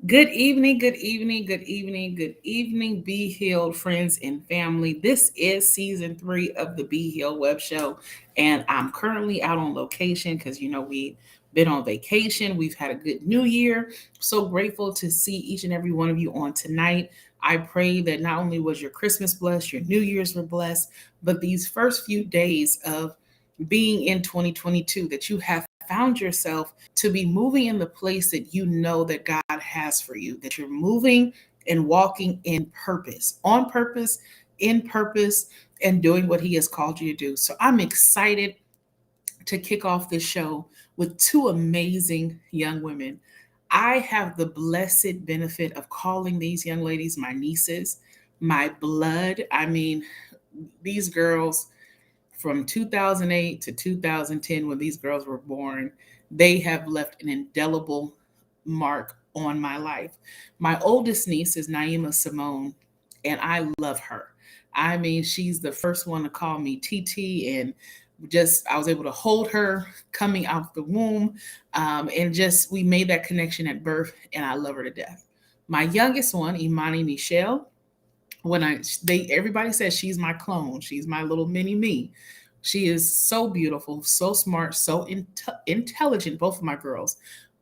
Good evening, good evening, good evening, good evening, Be Healed friends and family. This is season 3 of the Be Healed Web Show, and I'm currently out on location because we've been on vacation. We've had a good new year. So grateful to see each and every one of you on tonight. I pray that not only was your Christmas blessed, your New Year's were blessed, but these first few days of being in 2022, that you have found yourself to be moving in the place that you know that God has for you, that you're moving and walking in purpose, on purpose, in purpose, and doing what He has called you to do. So I'm excited to kick off this show with two amazing young women. I have the blessed benefit of calling these young ladies my nieces, my blood. I mean, these girls from 2008 to 2010, when these girls were born, they have left an indelible mark on my life. My oldest niece is Naima Simone, and I love her. I mean, she's the first one to call me TT, and just I was able to hold her coming out the womb, and just we made that connection at birth, and I love her to death. My youngest one, Imani Nichelle, when I they everybody says she's my clone, she's my little mini me. She is so beautiful, so smart, so intelligent. Both of my girls,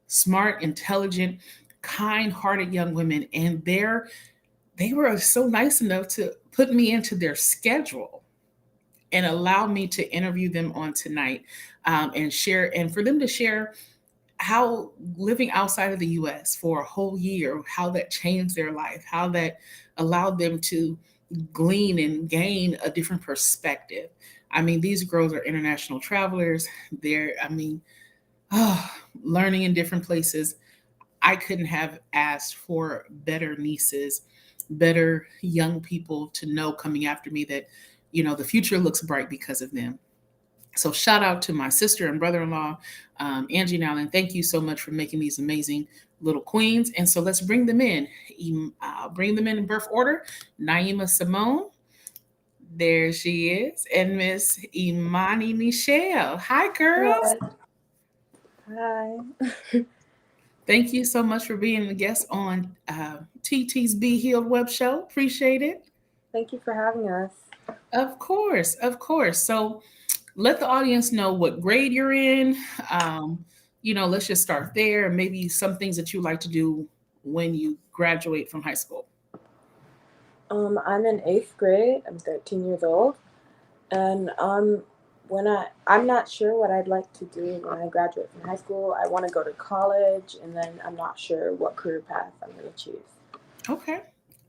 smart, intelligent, kind-hearted young women, and they were so nice enough to put me into their schedule and allow me to interview them on tonight, and share, and for them to share how living outside of the US for a whole year, how that changed their life, how that allowed them to glean and gain a different perspective. I mean, these girls are international travelers. I mean, oh, learning in different places. I couldn't have asked for better nieces, better young people to know coming after me that, the future looks bright because of them. So shout out to my sister and brother-in-law, Angie and Alan. Thank you so much for making these amazing little queens. And so let's bring them in. Bring them in birth order. Naima Simone, there she is, and Miss Imani Michelle. Hi, girls. Yes. Hi. Thank you so much for being a guest on TT's Be Healed Web Show. Appreciate it. Thank you for having us. Of course, of course. So let the audience know what grade you're in. Um, let's just start there. Maybe some things that you like to do when you graduate from high school. I'm in eighth grade. I'm 13 years old, and when I'm not sure what I'd like to do when I graduate from high school. I want to go to college, and then I'm not sure what career path I'm going to choose. Okay,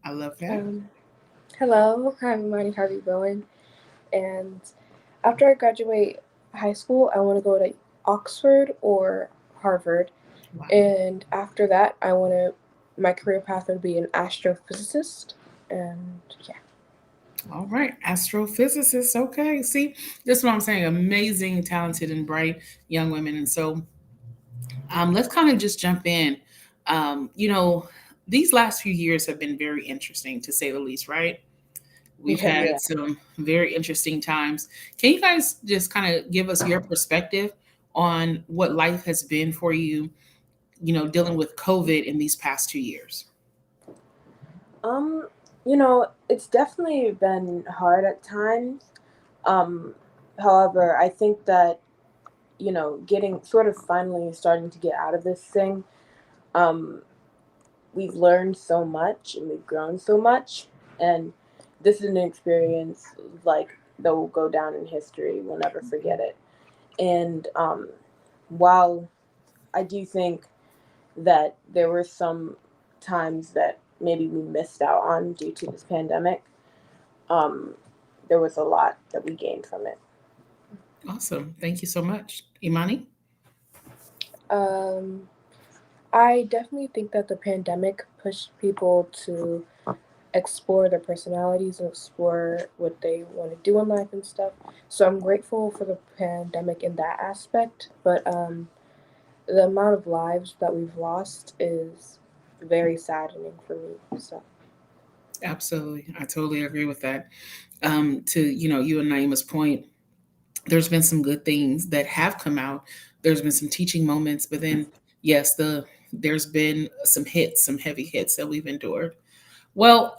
I love that. Um, Hello, I'm Marty Harvey Bowen, and after I graduate high school, I want to go to Oxford or Harvard, Wow. and after that, my career path would be an astrophysicist, and yeah. All right, astrophysicist. Okay, see, this is what I'm saying. Amazing, talented, and bright young women. And so, let's kind of just jump in. These last few years have been very interesting, to say the least. Right? We've Yeah. had some very interesting times. Can you guys just kind of give us your perspective on what life has been for you, dealing with COVID in these past 2 years? Um, it's definitely been hard at times. Um, However, I think that getting sort of finally starting to get out of this thing. Um, we've learned so much and we've grown so much, and this is an experience like that will go down in history. We'll never forget it. And while I do think that there were some times that maybe we missed out on due to this pandemic, um, there was a lot that we gained from it. Awesome. Thank you so much. Imani? Um, I definitely think that the pandemic pushed people to explore their personalities and explore what they want to do in life and stuff. So I'm grateful for the pandemic in that aspect, but the amount of lives that we've lost is very saddening for me. So Absolutely. I totally agree with that. To, you and Naima's point, there's been some good things that have come out. There's been some teaching moments, but then, yes, the there's been some hits, some heavy hits that we've endured. Well,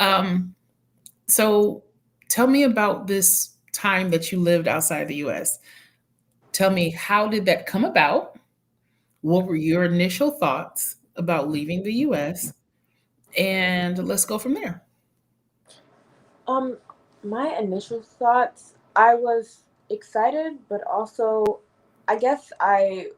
so tell me about this time that you lived outside the US. Tell me, how did that come about? What were your initial thoughts about leaving the US? And let's go from there. Um, my initial thoughts, I was excited, but also, I guess I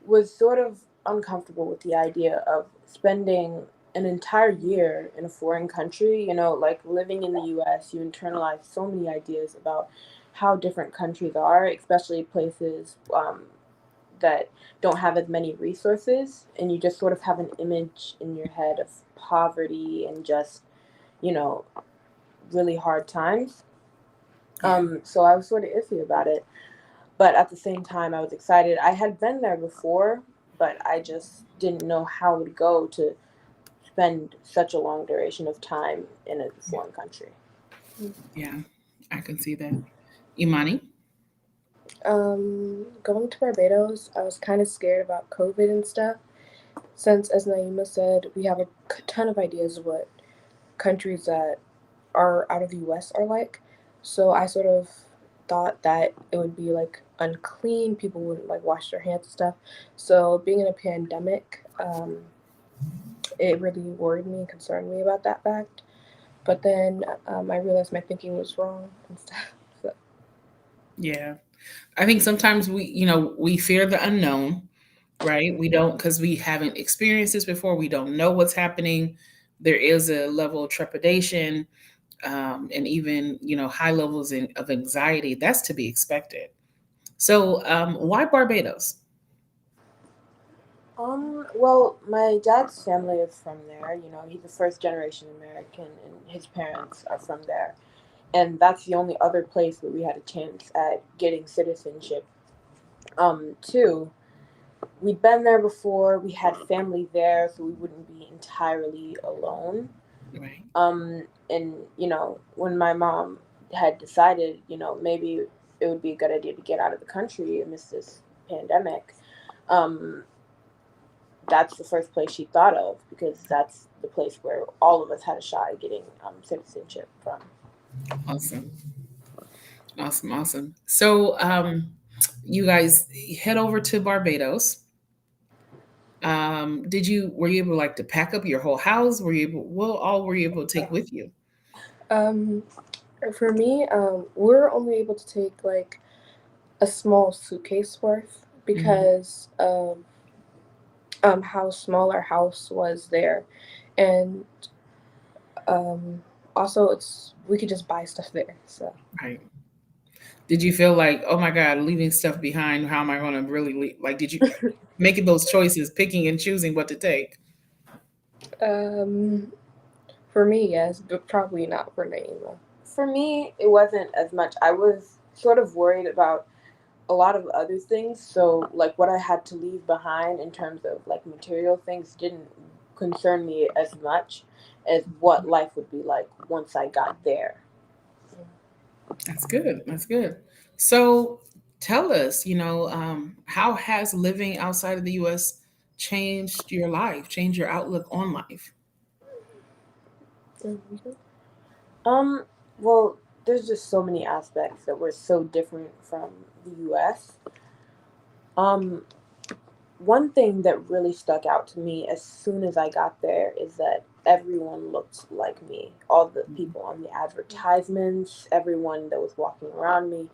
was sort of uncomfortable with the idea of spending an entire year in a foreign country. You know, like living in the US, you internalize so many ideas about how different countries are, especially places that don't have as many resources. And you just sort of have an image in your head of poverty and just, you know, really hard times. Yeah. So I was sort of iffy about it, but at the same time, I was excited. I had been there before, but I just didn't know how it would go to spend such a long duration of time in a foreign country. Yeah, I can see that. Imani? Going to Barbados, I was kind of scared about COVID and stuff. Since, as Naima said, we have a ton of ideas of what countries that are out of the US are like. So I sort of thought that it would be like unclean, people wouldn't like wash their hands and stuff. So being in a pandemic, it really worried me and concerned me about that fact. But then I realized my thinking was wrong and stuff. So, Yeah. I think sometimes we fear the unknown, right? We don't, because we haven't experienced this before. We don't know what's happening. There is a level of trepidation, and even, high levels of anxiety. That's to be expected. So, why Barbados? Well, my dad's family is from there. You know, he's a first generation American, and his parents are from there. And that's the only other place where we had a chance at getting citizenship. Two, we'd been there before. We had family there, so we wouldn't be entirely alone. Right. And when my mom had decided, maybe it would be a good idea to get out of the country amidst this pandemic, um, that's the first place she thought of because that's the place where all of us had a shot at getting citizenship from. Awesome. Awesome. Awesome. So, you guys head over to Barbados. Were you able like to pack up your whole house? What all were you able to take with you? um, for me, we're only able to take like a small suitcase worth Hmm. because of how small our house was there, and um, also it's we could just buy stuff there. So Right. Did you feel like, oh my God, leaving stuff behind? How am I going to really leave? Like, did you making those choices, picking and choosing what to take? um, for me, yes, but probably not for Naima. For me, it wasn't as much. I was sort of worried about a lot of other things. So, like, what I had to leave behind in terms of like material things didn't concern me as much as what life would be like once I got there. That's good. That's good. So, tell us, how has living outside of the U.S. changed your life, changed your outlook on life? Mhm. Um, well, there's just so many aspects that were so different from the US. Um, One thing that really stuck out to me as soon as I got there is that everyone looked like me. All the people on the advertisements, everyone that was walking around me.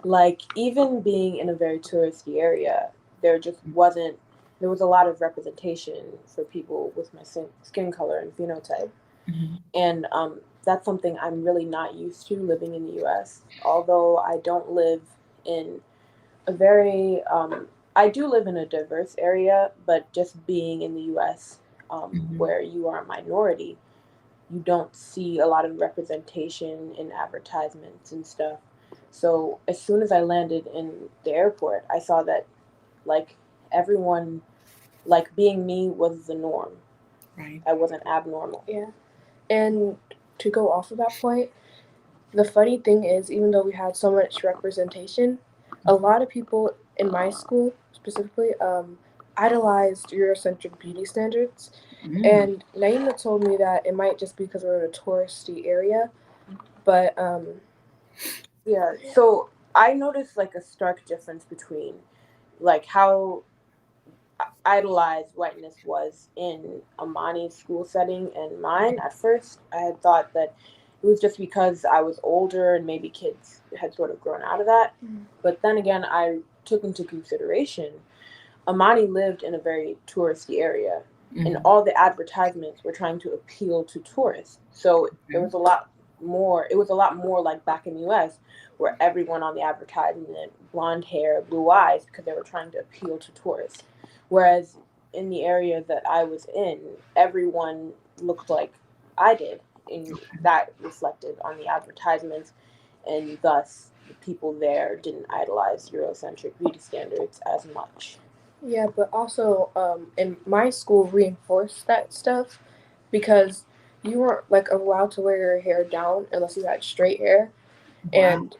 Like, even being in a very touristy area, there just wasn't, there was a lot of representation for people with my skin color and phenotype. Mhm. And that's something I'm really not used to living in the US. Although I don't live in a very, I do live in a diverse area, but just being in the US, Mhm. where you are a minority, you don't see a lot of representation in advertisements and stuff. So as soon as I landed in the airport, I saw that like everyone, like being me was the norm. Right. I wasn't abnormal. Yeah, and to go off of that point, the funny thing is, even though we had so much representation, a lot of people in my school specifically idolized Eurocentric beauty standards. Mm, And Naima told me that it might just be because we're in a touristy area, but Yeah. So I noticed like a stark difference between like how idolized whiteness was in Amani's school setting and mine. At first, I had thought that it was just because I was older and maybe kids had sort of grown out of that. But then again, I took into consideration Amani lived in a very touristy area, and mm, all the advertisements were trying to appeal to tourists. So there okay. was a lot more. It was a lot more like back in the U.S., where everyone on the advertisement blonde hair, blue eyes, because they were trying to appeal to tourists. Whereas in the area that I was in, everyone looked like I did, and that reflected on the advertisements, and thus the people there didn't idolize Eurocentric beauty standards as much. yeah, but also in my school reinforced that stuff because you weren't like allowed to wear your hair down unless you had straight hair, Wow. and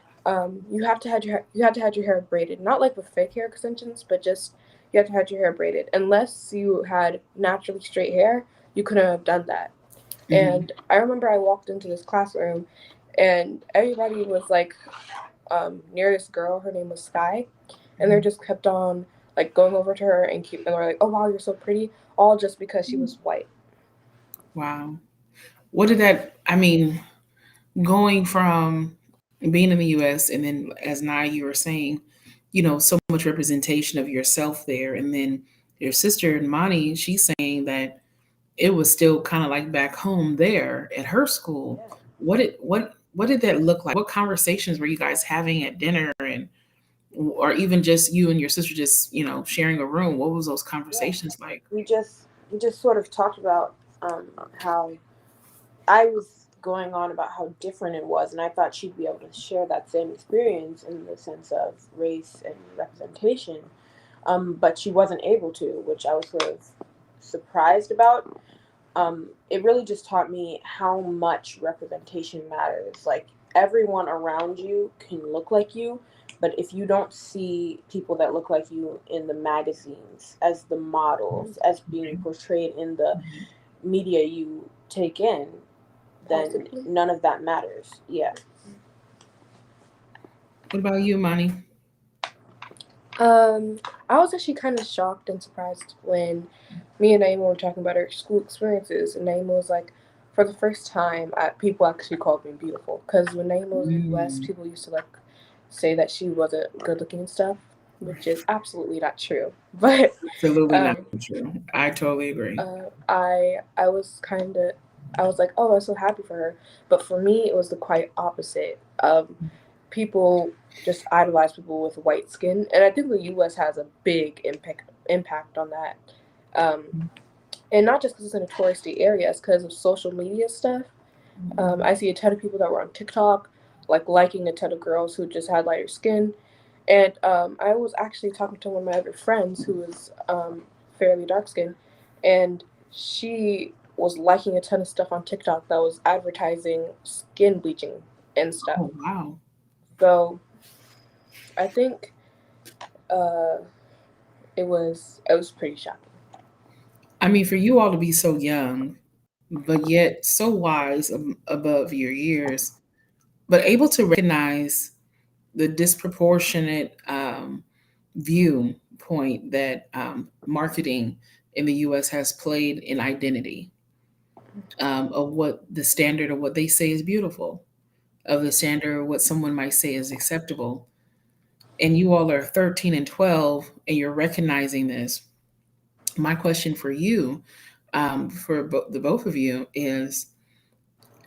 you had to have your hair braided, not like with fake hair extensions, but just you had to have your hair braided. Unless you had naturally straight hair, you couldn't have done that. Hmm. And I remember I walked into this classroom, and everybody was like near this girl. Her name was Sky, and they just kept on like going over to her and they're like, "Oh wow, you're so pretty," all just because she was white. Wow. What did that, I mean, going from being in the US and then as Nai you were saying, so much representation of yourself there. And then your sister Mani, she's saying that it was still kind of like back home there at her school. Yeah. What did that look like? What conversations were you guys having at dinner and or even just you and your sister just, sharing a room? What was those Yeah. conversations like? We just sort of talked about how I was going on about how different it was, and I thought she'd be able to share that same experience in the sense of race and representation, but she wasn't able to, which I was sort of surprised about. It really just taught me how much representation matters. Like everyone around you can look like you, but if you don't see people that look like you in the magazines as the models, as being Okay. portrayed in the Mhm. media you take in, then Possibly. none of that matters. Yeah. What about you, Mani? Um, I was actually kind of shocked and surprised when me and Naima were talking about our school experiences, and Naima was like, for the first time, people actually called me beautiful. Because when Naima was in the U.S., Mm, people used to like say that she wasn't good looking and stuff, which is absolutely not true. But absolutely not um, true. I totally agree. I was kind of I was like, oh, I'm so happy for her. But for me, it was the quite opposite. People just idolize people with white skin, and I think the U.S. has a big impact on that. Um, and not just because it's in a touristy area, it's because of social media stuff. I see a ton of people that were on TikTok, like liking a ton of girls who just had lighter skin. And I was actually talking to one of my other friends who was fairly dark skinned, and she was liking a ton of stuff on TikTok that was advertising skin bleaching and stuff. Oh wow. So I think uh, it was pretty shocking. I mean, for you all to be so young, but yet so wise above your years, but able to recognize the disproportionate viewpoint that marketing in the US has played in identity of what the standard of what they say is beautiful, of the standard of what someone might say is acceptable. And you all are 13 and 12, and you're recognizing this. My question for you, for the both of you, is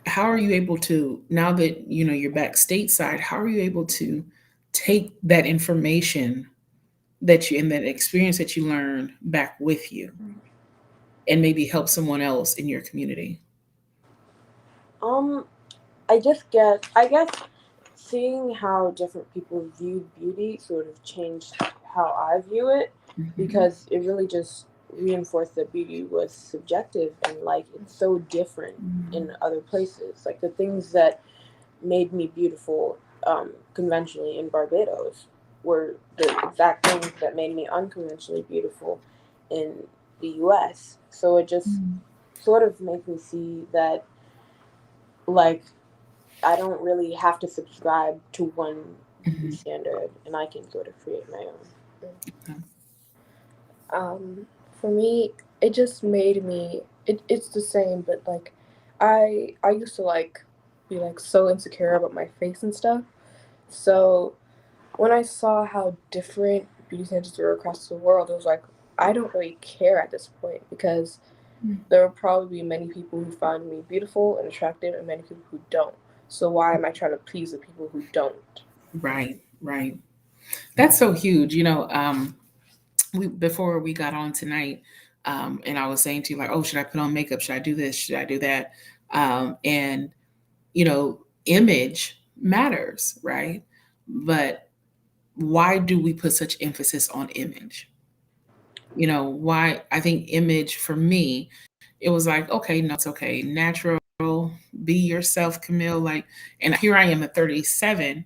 how are you able to, now that you're back stateside, how are you able to take that information that you and that experience that you learned back with you and maybe help someone else in your community? Um, I guess seeing how different people viewed beauty sort of changed how I view it, Hmm. because it really just reinforced that beauty was subjective, and like it's so different in other places. Like the things that made me beautiful conventionally in Barbados were the exact things that made me unconventionally beautiful in the US. So it just sort of makes me see that, like, I don't really have to subscribe to one beauty Mhm. standard, and I can sort of create my own. Um, for me, it just made me. It's the same, but like, I used to like be like so insecure about my face and stuff. So when I saw how different beauty standards were across the world, it was like I don't really care at this point because there will probably be many people who find me beautiful and attractive, and many people who don't. So why am I trying to please the people who don't? Right, right. That's so huge. We before we got on tonight, and I was saying to you like, oh, should I put on makeup? Should I do this? Should I do that? And you know, image matters, right? But why do we put such emphasis on image? Why? I think image for me, it was like, okay, no, it's okay, natural, be yourself, Camille. Like, and here I am at 37,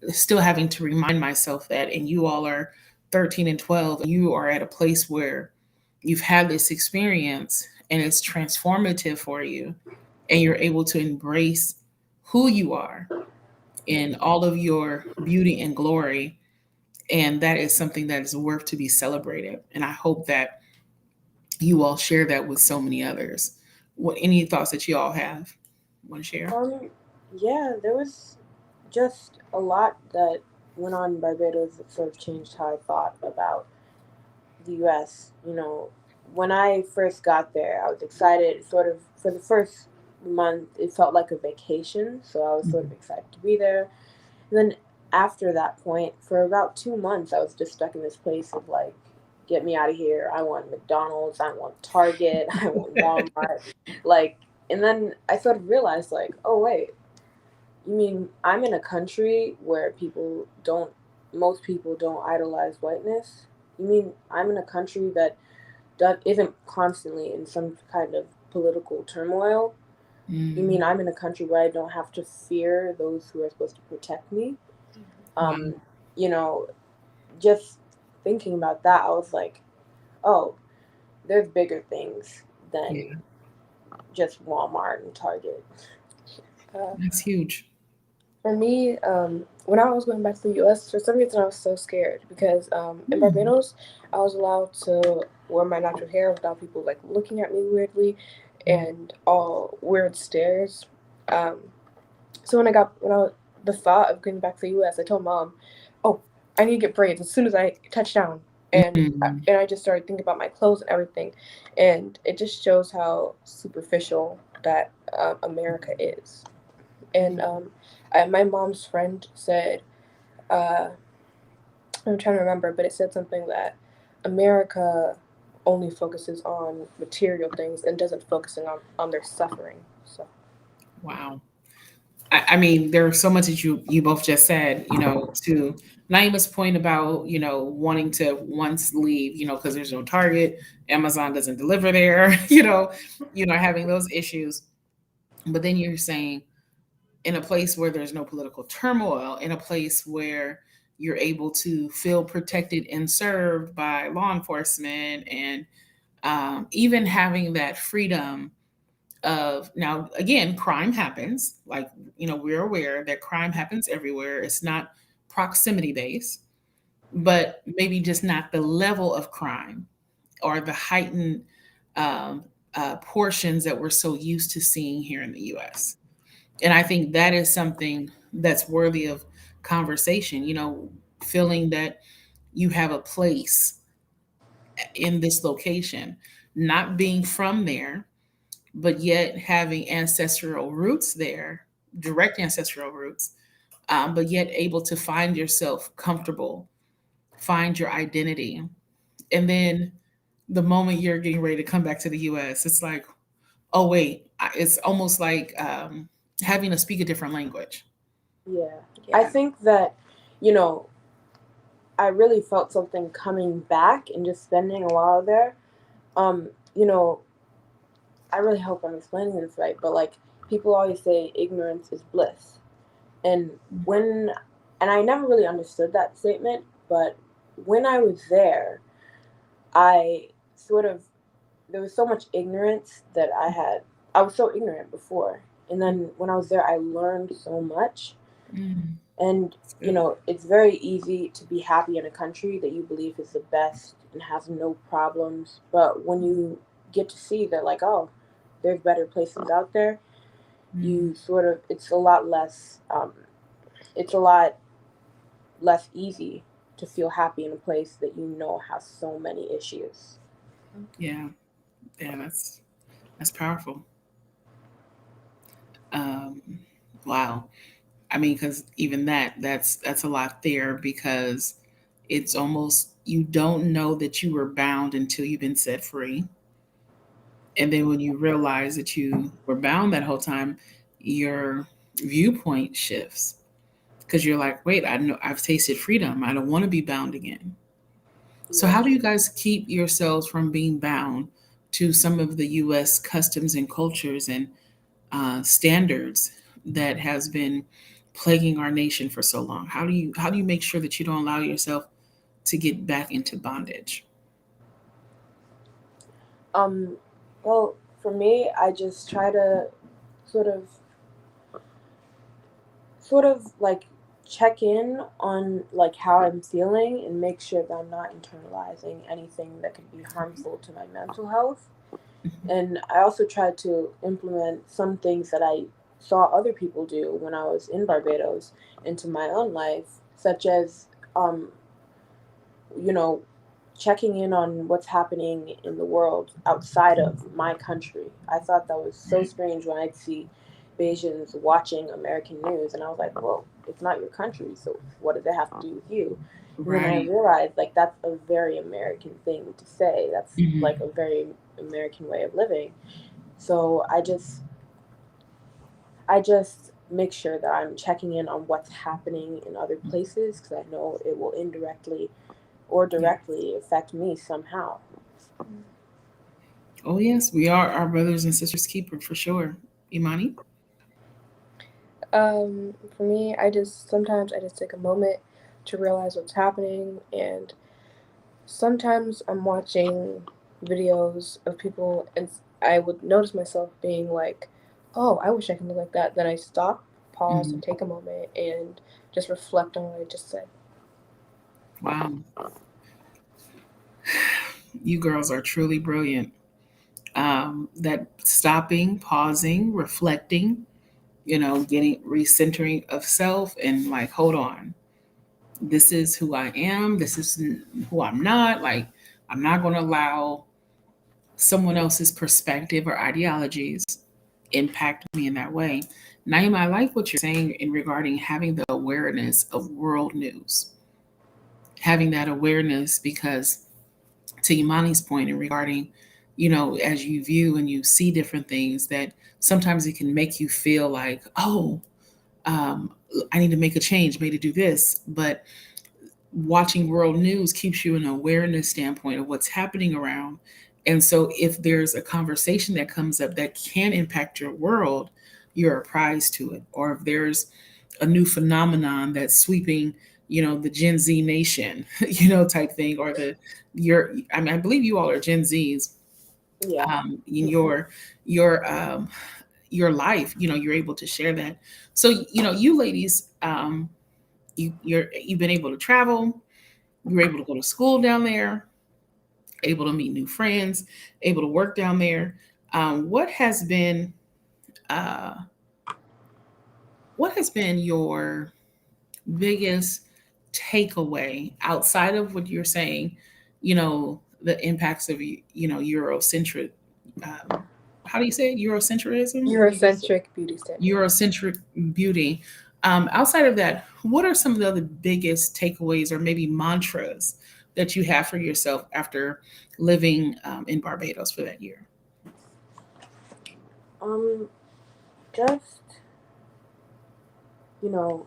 still having to remind myself that, and you all are 13 and 12, and you are at a place where you've had this experience and it's transformative for you, and you're able to embrace who you are in all of your beauty and glory. And that is something that is worth to be celebrated. And I hope that you all share that with so many others. What any thoughts that you all have want to share? Um, yeah, there was just a lot that went on in Barbados that sort of changed how I thought about the US. When I first got there, I was excited. Sort of for the first month, it felt like a vacation, so I was sort of excited to be there. And then after that point, for about 2 months, I was just stuck in this place of like, get me out of here. I want McDonald's. I want Target. I want Walmart. Like, and then I sort of realized, like, oh, wait, you mean I'm in a country where most people don't idolize whiteness? You mean I'm in a country that isn't constantly in some kind of political turmoil? You Mm, mean I'm in a country where I don't have to fear those who are supposed to protect me? wow. Um, you know, just thinking about that, I was like, oh, there's bigger things than Yeah, just Walmart and Target. Uh, that's huge. for me, when I was going back to the U.S., for some reason I was so scared because in Mm, Barbados I was allowed to wear my natural hair without people like looking at me weirdly and all weird stares. Um, so the thought of going back to the U.S., I told mom, "Oh, I need to get braids as soon as I touch down." mm, And I just started thinking about my clothes and everything, and it just shows how superficial that America is. And my mom's friend said, uh, I'm trying to remember, but it said something that America only focuses on material things and doesn't focusing on their suffering. So wow. I mean, there's so much that you both just said. To Naima's point about wanting to once leave, because there's no Target, Amazon doesn't deliver there. Having those issues. But then you're saying in a place where there's no political turmoil, in a place where you're able to feel protected and served by law enforcement, and even having that freedom of, now again, crime happens, like, we're aware that crime happens everywhere. It's not proximity based, but maybe just not the level of crime or the heightened um, portions that we're so used to seeing here in the US. And I think that is something that's worthy of conversation, feeling that you have a place in this location, not being from there, but yet having ancestral roots there, direct ancestral roots, but yet able to find yourself comfortable, find your identity. And then the moment you're getting ready to come back to the US, it's like, oh, wait, it's almost like having to speak a different language. Yeah. I yeah, think that, you know, I really felt something coming back and just spending a while there. Um, you know, I really hope I'm explaining this right, but like people always say ignorance is bliss. And when and I never really understood that statement, but when I was there, I sort of there was so much ignorance that I was so ignorant before. And then when I was there, I learned so much. Mm, And, that's good. it's very easy to be happy in a country that you believe is the best and has no problems. But when you get to see that, like, oh, there's better places out there, Mm, you sort of, it's a lot less easy to feel happy in a place that you know has so many issues. yeah, yeah, that's powerful. Um, wow. I mean, because even that's a lot there because it's almost you don't know that you were bound until you've been set free, and then when you realize that you were bound that whole time, your viewpoint shifts because you're like, wait, I know I've tasted freedom. I don't want to be bound again. So Yeah. how do you guys keep yourselves from being bound to some of the U.S. customs and cultures and standards that has been plaguing our nation for so long? How do you make sure that you don't allow yourself to get back into bondage? Um, well, for me, I just try to sort of, like check in on like how I'm feeling and make sure that I'm not internalizing anything that could be harmful to my mental health. And I also tried to implement some things that I saw other people do when I was in Barbados into my own life, such as, um, you know, checking in on what's happening in the world outside of my country. I thought that was so strange when I'd see Bajans watching American news, and I was like, well, it's not your country, so what does it have to do with you? And then I Right. realized, like, that's a very American thing to say. That's Hmm. like a very American way of living. So I just make sure that I'm checking in on what's happening in other places because I know it will indirectly or Yeah. directly affect me somehow. Oh yes, we are our brothers and sisters keeper for sure. Imani. For me, I just take a moment to realize what's happening, and sometimes I'm watching videos of people, and I would notice myself being like, "Oh, I wish I could look like that." Then I stop, pause, Hmm. and take a moment and just reflect on what I just said. Wow, you girls are truly brilliant. That stopping, pausing, reflecting, getting recentering of self and like, hold on, this is who I am. This is who I'm not. Like, I'm not going to allow someone else's perspective or ideologies impact me in that way. Naima, I like what you're saying in regarding having the awareness of world news, having that awareness because to Imani's point in regarding, as you view and you see different things that sometimes it can make you feel like, oh, um, I need to make a change, maybe to do this. But watching world news keeps you in an awareness standpoint of what's happening around. And so if there's a conversation that comes up that can impact your world, you're apprised to it. Or if there's a new phenomenon that's sweeping, the Gen Z nation, type thing, or I mean, I believe you all are Gen Zs, Yeah. in your life, you're able to share that. So, you ladies, you've been able to travel, you were able to go to school down there, able to meet new friends, able to work down there. What has been uh, your biggest takeaway outside of what you're saying? The impacts of Eurocentric. Um, how do you say it? Eurocentrism? Beauty. Eurocentric beauty standards. Eurocentric beauty. Outside of that, what are some of the other biggest takeaways or maybe mantras that you have for yourself after living in Barbados for that year? Um, just, you know,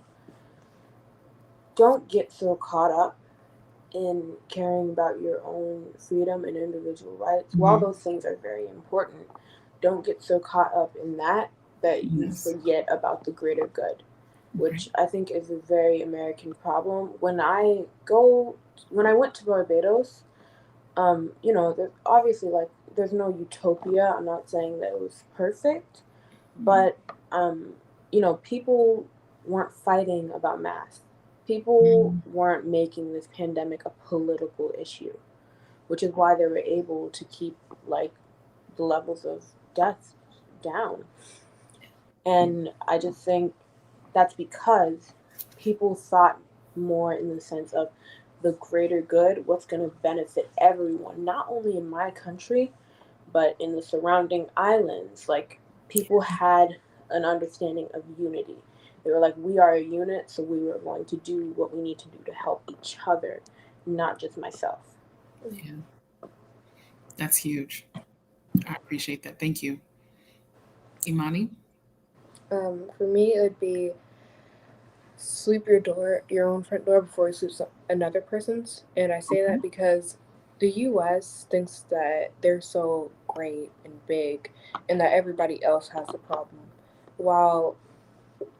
don't get so caught up in caring about your own freedom and individual rights. While Hmm. those things are very important, don't get so caught up in that you Yes. forget about the greater good, Right. which I think is a very American problem. When I went to Barbados, There's obviously like there's no utopia. I'm not saying that it was perfect, but um, people weren't fighting about masks. People Mhm. weren't making this pandemic a political issue, which is why they were able to keep like the levels of death down. And I just think that's because people thought more in the sense of the greater good, what's going to benefit everyone, not only in my country, but in the surrounding islands. Like, people had an understanding of unity. They were like, we are a unit, so we were going to do what we need to do to help each other, not just myself. Yeah, that's huge. I appreciate that. Thank you, Imani. For me, it would be sweep your own front door before you sweep another person's. And I say Okay. that because the U.S. thinks that they're so great and big, and that everybody else has a problem. While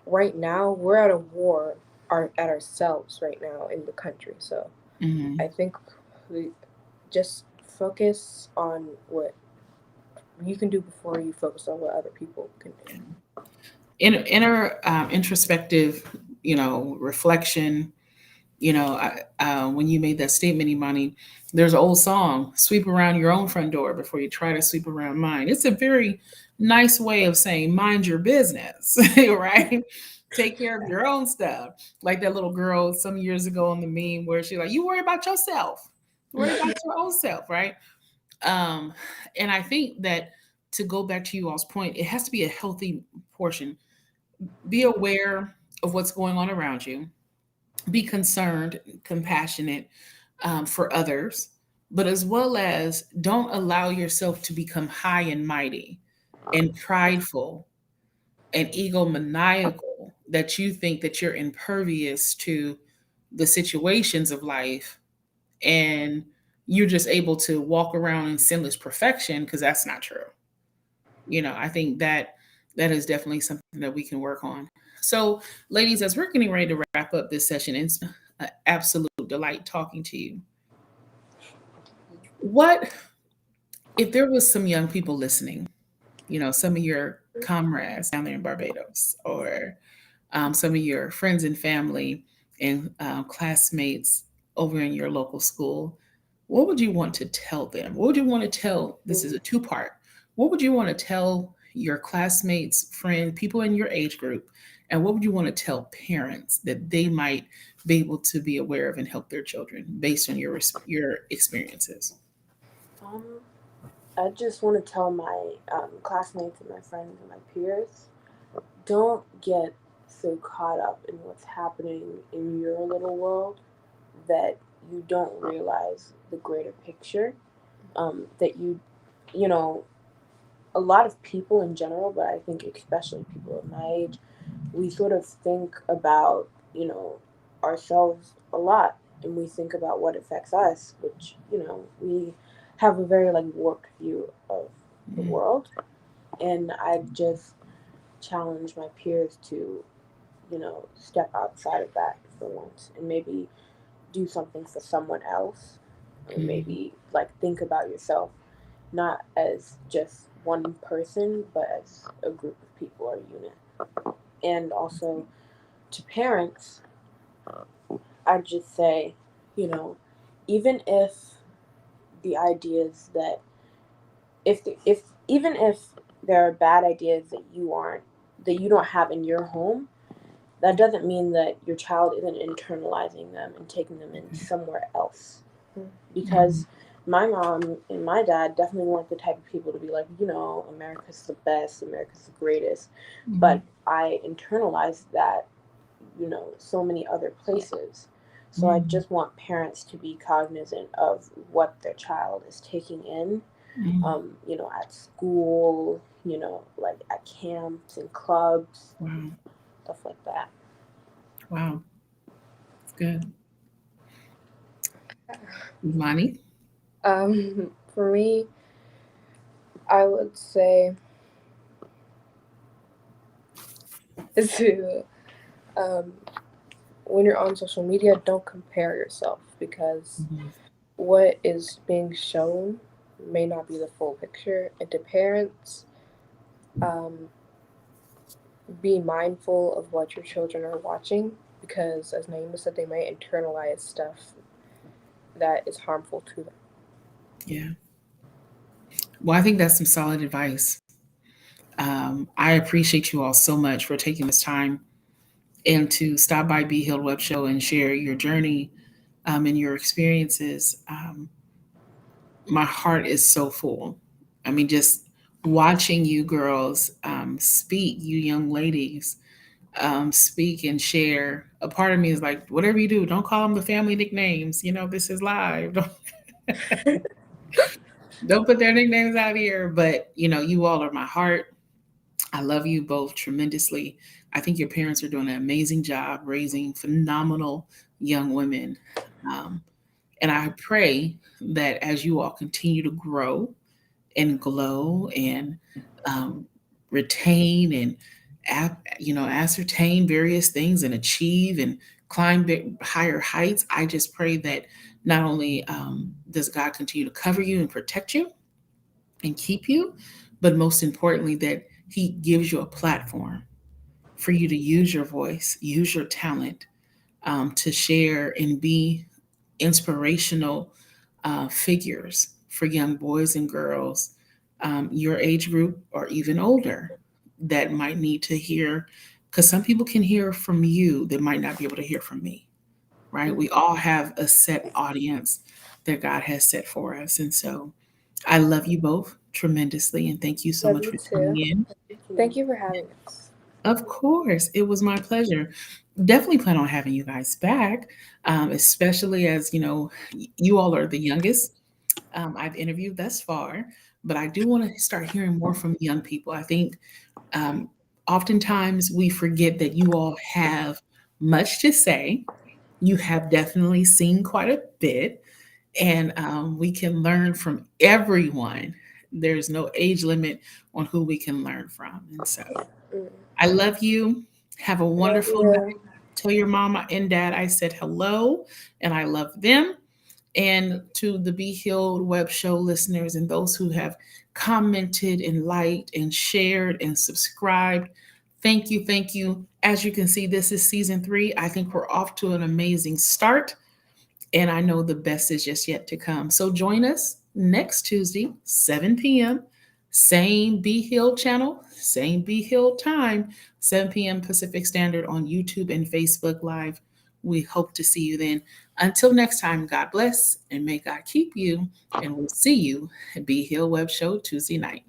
right now we're at a war at ourselves right now in the country. So Hmm. I think we just focus on what you can do before you focus on what other people can do. Inner introspective, reflection. When you made that statement, Imani, there's an old song, sweep around your own front door before you try to sweep around mine. It's a very nice way of saying mind your business, right? Take care of your own stuff. Like that little girl some years ago on the meme where she's like, you worry about yourself, worry about your own self, right? Um, and I think that, to go back to you all's point, it has to be a healthy portion. Be aware of what's going on around you, be concerned, compassionate for others, but as well as don't allow yourself to become high and mighty and prideful and egomaniacal, that you think that you're impervious to the situations of life, and you're just able to walk around in sinless perfection, because that's not true. I think that that is definitely something that we can work on. So, ladies, as we're getting ready to wrap up this session, it's an absolute delight talking to you. What if there was some young people listening, some of your comrades down there in Barbados, or some of your friends and family and classmates over in your local school? What would you want to tell them? What would you want to tell? This is a two part. What would you want to tell your classmates, friends, people in your age group? And what would you want to tell parents that they might be able to be aware of and help their children based on your experiences? Um, I just want to tell my classmates and my friends and my peers, don't get so caught up in what's happening in your little world that you don't realize the greater picture. That you know, a lot of people in general, but I think especially people of my age, we sort of think about, ourselves a lot, and we think about what affects us, which, we have a very like warped view of the Mm. world. And I just challenge my peers to, step outside of that for once and maybe do something for someone else, or Mm. maybe like think about yourself not as just one person, but as a group of people or a unit. And also to parents, I'd just say, you know, even if the ideas that if even if there are bad ideas that you don't have in your home, that doesn't mean that your child isn't internalizing them and taking them in somewhere else. Mm. Because my mom and my dad definitely weren't the type of people to be like, America's the best, America's the greatest. Mm. But I internalized that, so many other places. So I Mm. just want parents to be cognizant of what their child is taking in, Mm. at school, like at camps and clubs, Wow. stuff like that. Wow. It's good. Money. For me, I would say to um, when you're on social media, don't compare yourself because Mhm. what is being shown may not be the full picture. And to parents, um, be mindful of what your children are watching because, as Naima said, they might internalize stuff that is harmful to them. Yeah. Well, I think that's some solid advice. I appreciate you all so much for taking this time and to stop by Be Healed Web Show and share your journey and your experiences. My heart is so full. I mean, just watching you girls speak, you young ladies speak and share. A part of me is like, whatever you do, don't call them the family nicknames. You know, this is live. Don't put their nicknames out here. But, you know, you all are my heart. I love you both tremendously. I think your parents are doing an amazing job raising phenomenal young women. Um, and I pray that as you all continue to grow and glow and um, retain and ascertain various things and achieve and climb higher heights, I just pray that not only does God continue to cover you and protect you and keep you, but most importantly that He gives you a platform for you to use your voice, use your talent to share and be inspirational figures for young boys and girls, your age group or even older, that might need to hear. Because some people can hear from you that might not be able to hear from me, right? We all have a set audience that God has set for us. And so I love you both tremendously. And thank you so Love much you for too. tuning in. Thank you. Thank you for having us. Of course, it was my pleasure. Definitely plan on having you guys back, especially as you know, you all are the youngest I've interviewed thus far, but I do want to start hearing more from young people. I think um, oftentimes we forget that you all have much to say. You have definitely seen quite a bit, and we can learn from everyone. There's no age limit on who we can learn from. And so Mm. I love you. Have a Love wonderful night. you. Tell your mama and dad I said hello and I love them. And to the Be Healed Web Show listeners and those who have commented and liked and shared and subscribed, thank you. Thank you. As you can see, this is season 3. I think we're off to an amazing start. And I know the best is just yet to come. So join us next Tuesday, 7 p.m., same Be Healed channel, same Be Healed time, 7 p.m. Pacific Standard on YouTube and Facebook Live. We hope to see you then. Until next time, God bless and may God keep you. And we'll see you at Be Healed Web Show Tuesday night.